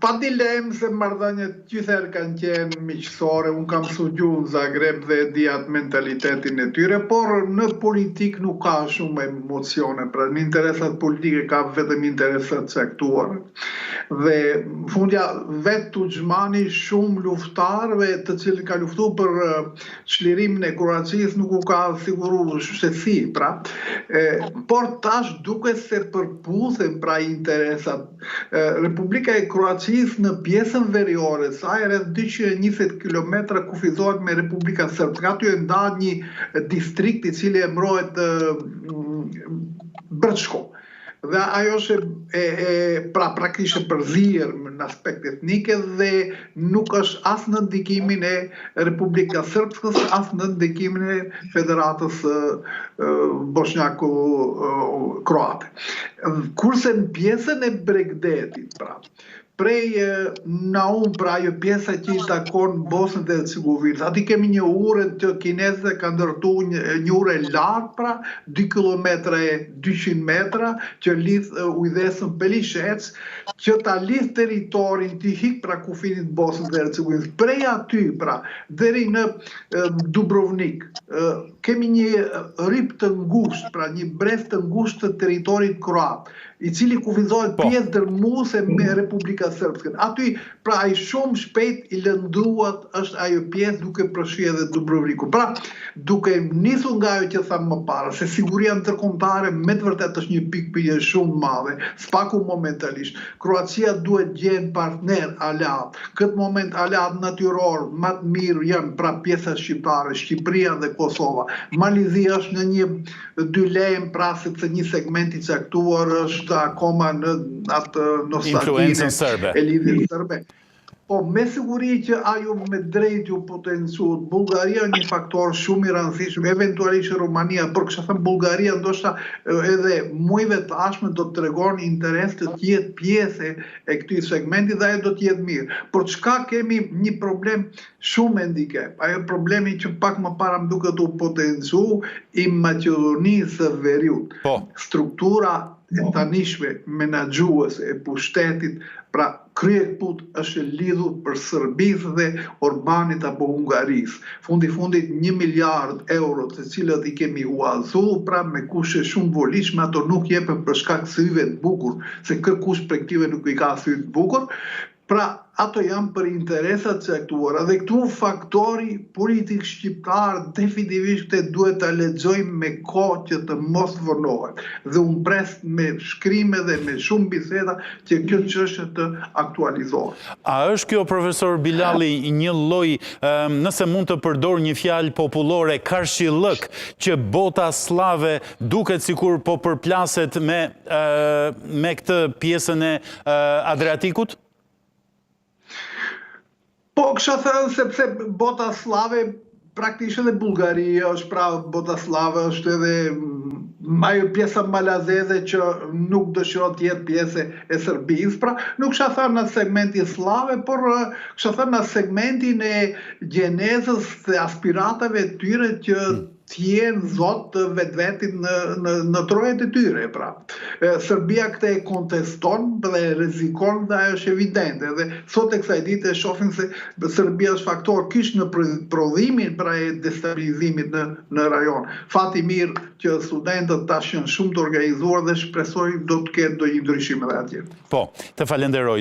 Pa dilem se marrëdhëniet gjithherë kanë qenë miqësore, unë kam studiu në Zagreb dhe di atë mentalitetin e tyre, por në politik nuk ka shumë emocione, pra në interesat politike ka vetëm interesat caktuar. Dhe fundja vetë Tuxmani shumë luftarëve të cilët ka luftu për çlirimin e Kroacisë nuk u ka siguru shtetësi, pra. Por tash duket se përputhen pra interesat. Republika e Kroacisë në pjesën veriore, saj rreth 220 km kufizohet me Republika Srpska. Aty e nda një distrikt I cili emërohet Brčko. Dhe ajo është praktikisht e përzier në aspekt etnike dhe nuk është as në ndikimin e Republikës Srpskës, as në ndikimin e Federatës Bosnjako-Kroate. Kurse në pjesën e Bregdetit, prej Naum, pra ajo pjesa që I takon Bosnën dhe Hercegovinës. Aty kemi një ure të kinezëve ka ndërtu një ure lartë, pra 2 km e 200 metra, që lidh ujdesën Pelishec, që ta lidh territorin të hik pra kufinit Bosnës dhe Hercegovinës. Prej aty, pra, deri në Dubrovnik, kemi një rryp të ngushtë, pra një brez të ngushtë të territorit kroat, I cili kufizohet pjesë dërmuese me Republika Srpskën. Aty, pra, ai shumë shpejt I lëndruat është ajo pjesë duke përfshirë edhe Dubrovniku. Pra, duke nisur nga ajo që thamë më parë, se siguria ndërkombëtare me të vërtetë është një pikë pyetje shumë madhe, spaku momentalisht. Kroacia duhet gjenë partner aleat. Këtë moment aleat natyror më të mirë janë pra pjesa shqiptare, Shqipëria dhe Kosova. Malizia është në një dilem, pra sepse një segment I caktuar është akoma në atë nostalgjinë e lidhjes serbe. Po, me siguri që ajo me drejt ju potencuat, Bullgaria një faktor shumë I rëndësishëm, eventualisht Rumania, por kësha thënë Bullgaria ndoshta edhe muajve të ardhshëm do të tregon interes të jetë pjesë e këtij segmenti dhe ajo do të jetë mirë. Por çka kemi një problem shumë endikep. Ajo problemi që pak më para më duket u potencu I Maqedonisë së Veriut. Struktura e tanishme menaxhuese e pushtetit, pra kryekput është lidhur për Serbisë dhe Orbanit apo Hungarisë. Fundit 1 miliard euro të cilët I kemi huazu, pra me kushe shumë volishme, ato nuk jepen për shkak syve të bukur, se kërkush prej këtyre nuk I ka sy të bukur. Pra, ato janë për interesat caktuara dhe këtu faktori politik shqiptar definitivisht duhet ta lexojmë me kohë që të mos vonohet. Dhe unë pres me shkrime dhe me shumë biseda që kjo çështje të aktualizohet. A është kjo, profesor Bilali, një lloj, nëse mund të përdor një fjalë popullore, karshillëk, që bota slave duket sikur po përplaset me këtë pjesën e Adriatikut? Po, kësha thënë sepse bota slave praktikisht edhe Bullgaria është pra bota slave është edhe ajo pjesa malazeze që nuk dëshiron të jetë pjesë e Serbisë, pra nuk kisha thënë në segmentin slave, por kisha thënë në segmentin e gjenezës dhe aspiratave të tyre që t'jenë zot të vetvetin në trojet e tyre, pra. Serbia këtë e konteston dhe rrezikon dhe ajo është evidente. Dhe sot e kësaj dite shohim se Serbia është faktor kish në prodhimin pra e destabilizimit në rajon. Fati mirë që studentët tash janë shumë të organizuar dhe shpresoj do të ketë ndonjë ndryshim edhe atje. Po, të falenderoj.